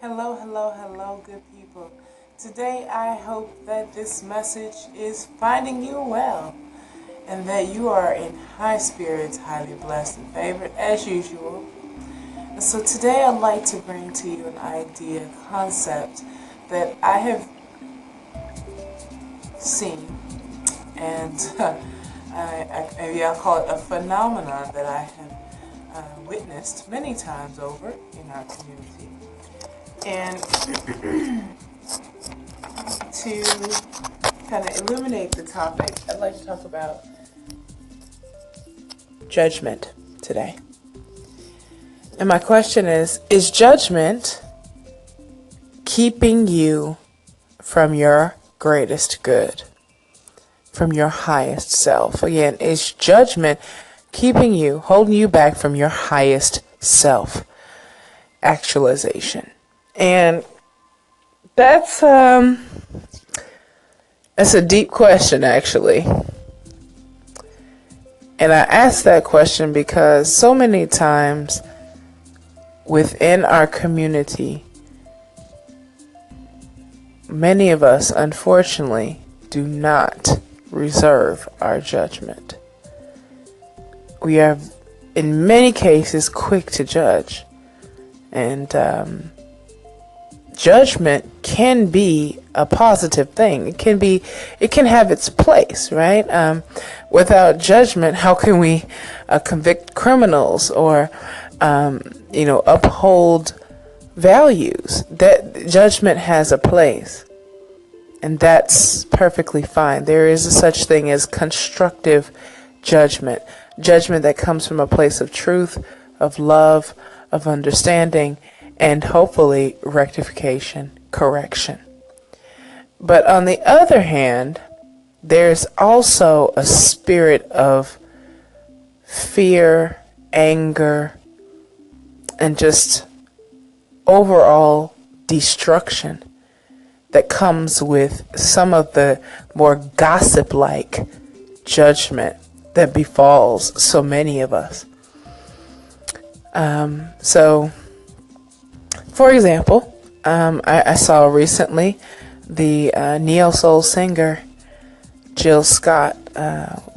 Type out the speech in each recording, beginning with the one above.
Hello, hello, hello, good people. Today I hope that this message is finding you well and that you are in high spirits, highly blessed and favored as usual. And so today I'd like to bring to you an idea, concept that I have seen and maybe I'll call it a phenomenon that I have witnessed many times over in our community. And to kind of illuminate the topic, I'd like to talk about judgment today. And my question is judgment keeping you from your greatest good, from your highest self? Again, is judgment keeping you, holding you back from your highest self actualization? And that's a deep question, actually. And I ask that question because so many times within our community, many of us, unfortunately, do not reserve our judgment. We are, in many cases, quick to judge. And judgment can be a positive thing. It can have its place, right? Without judgment, how can we convict criminals or, uphold values? That judgment has a place, and that's perfectly fine. There is a such thing as constructive judgment that comes from a place of truth, of love, of understanding, and hopefully rectification, correction. But on the other hand, there's also a spirit of fear, anger, and just overall destruction that comes with some of the more gossip-like judgment that befalls so many of us. For example, I saw recently the neo-soul singer Jill Scott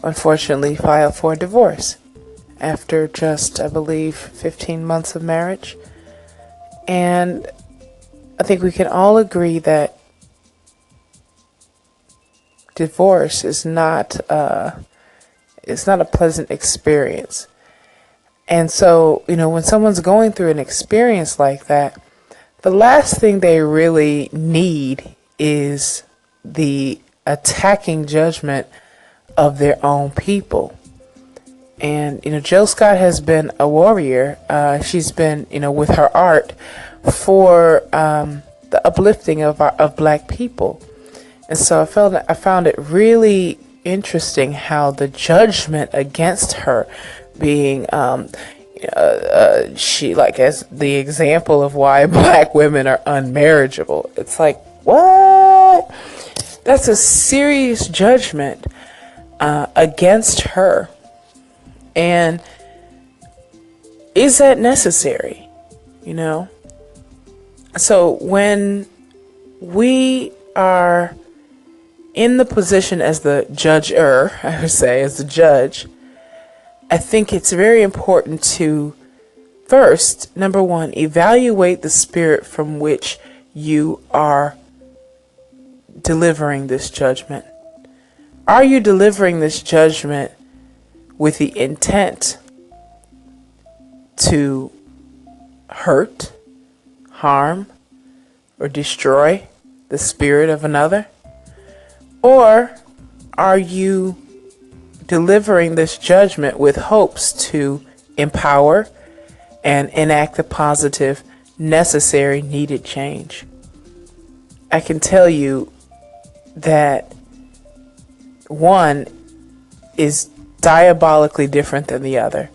unfortunately filed for divorce after just, I believe, 15 months of marriage. And I think we can all agree that divorce is not it's not a pleasant experience. And so, when someone's going through an experience like that, the last thing they really need is the attacking judgment of their own people. And, Jill Scott has been a warrior. She's been, with her art for the uplifting of Black people. And so I found it really interesting how the judgment against her being she as the example of why Black women are unmarriageable. It's like, what? That's a serious judgment against her. And is that necessary? So when we are in the position as the judger, I would say, as the judge, I think it's very important to first, number one, evaluate the spirit from which you are delivering this judgment. Are you delivering this judgment with the intent to hurt, harm, or destroy the spirit of another? Or are you delivering this judgment with hopes to empower and enact the positive, necessary, needed change? I can tell you that one is diabolically different than the other.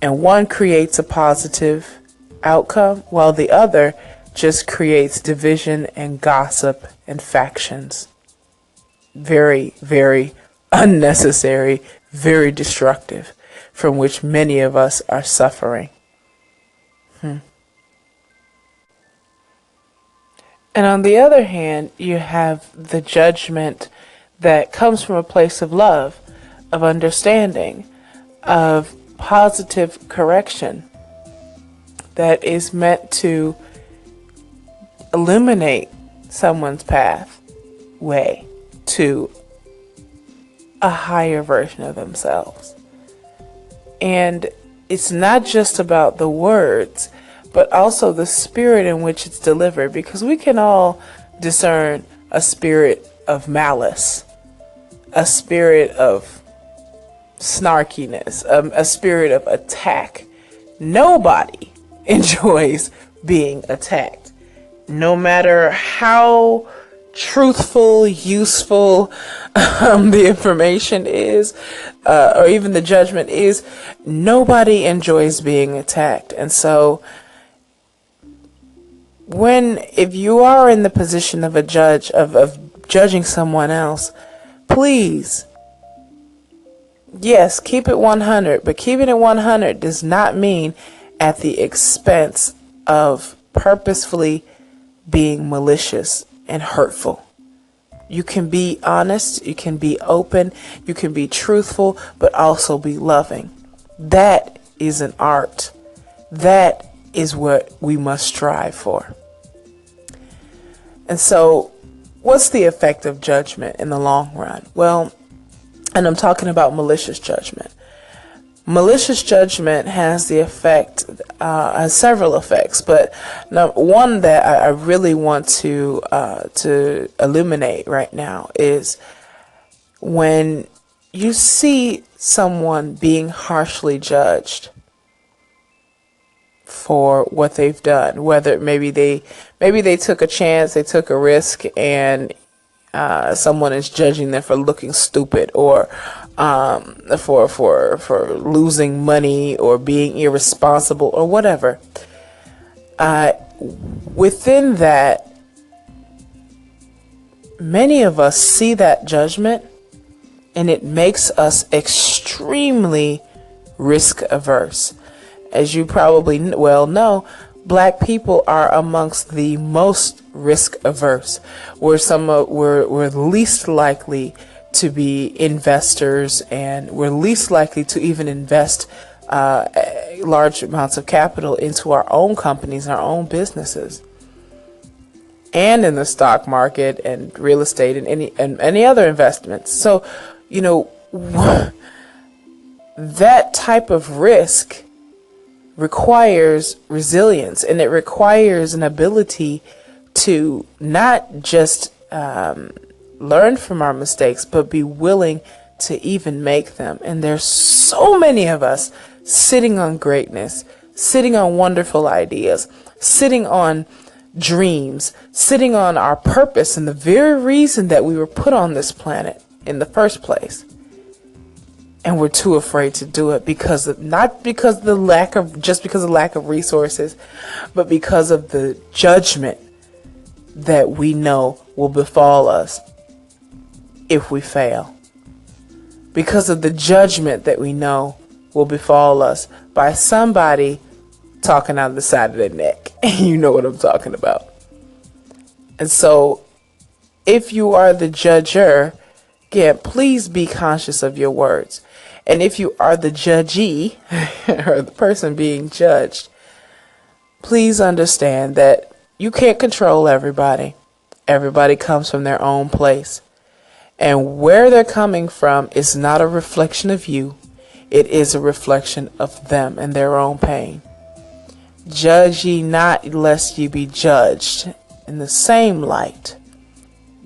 And one creates a positive outcome while the other just creates division and gossip and factions. Very, very unnecessary, very destructive, from which many of us are suffering. And on the other hand, you have the judgment that comes from a place of love, of understanding, of positive correction that is meant to illuminate someone's pathway to a higher version of themselves. And it's not just about the words, but also the spirit in which it's delivered, because we can all discern a spirit of malice, a spirit of snarkiness, a spirit of attack. Nobody enjoys being attacked, no matter how truthful, useful the information is, or even the judgment is. Nobody enjoys being attacked. And so if you are in the position of a judge, of judging someone else, please, yes, keep it 100, but keeping it 100 does not mean at the expense of purposefully being malicious and hurtful. You can be honest, you can be open, you can be truthful, but also be loving. That is an art. That is what we must strive for. And so, what's the effect of judgment in the long run? Well, and I'm talking about malicious judgment. Malicious judgment has the effect, has several effects, but one that I really want to illuminate right now is when you see someone being harshly judged for what they've done, whether maybe they took a chance, they took a risk, and someone is judging them for looking stupid, or for losing money, or being irresponsible, or whatever. Within that, many of us see that judgment, and it makes us extremely risk averse. As you probably well know, Black people are amongst the most risk averse. We're least likely to be investors, and we're least likely to even invest large amounts of capital into our own companies, our own businesses, and in the stock market and real estate and any other investments. So, that type of risk requires resilience, and it requires an ability to not just learn from our mistakes, but be willing to even make them. And there's so many of us sitting on greatness, sitting on wonderful ideas, sitting on dreams, sitting on our purpose and the very reason that we were put on this planet in the first place. And we're too afraid to do it not because of the lack of resources, but because of the judgment that we know will befall us if we fail. Because of the judgment that we know will befall us by somebody talking out of the side of their neck. You know what I'm talking about. And so, if you are the judger, again, please be conscious of your words. And if you are the judgee, or the person being judged, please understand that you can't control everybody. Everybody comes from their own place. And where they're coming from is not a reflection of you. It is a reflection of them and their own pain. Judge ye not, lest ye be judged. In the same light,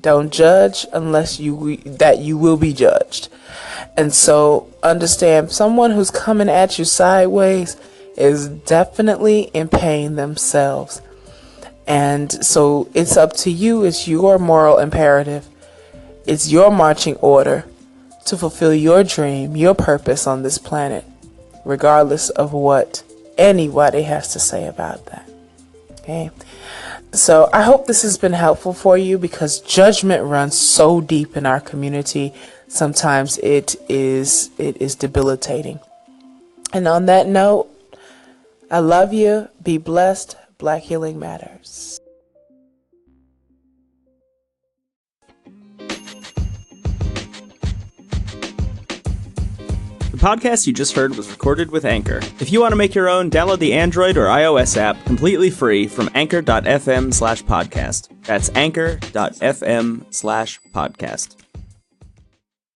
don't judge unless you will be judged. And so understand, someone who's coming at you sideways is definitely in pain themselves. And so it's up to you. It's your moral imperative. It's your marching order to fulfill your dream, your purpose on this planet, regardless of what anybody has to say about that. Okay. So I hope this has been helpful for you, because judgment runs so deep in our community. Sometimes it is debilitating. And on that note, I love you. Be blessed. Black Healing Matters. podcast you just heard was recorded with Anchor. If you want to make your own, download the Android or iOS app completely free from anchor.fm/podcast. That's anchor.fm/podcast.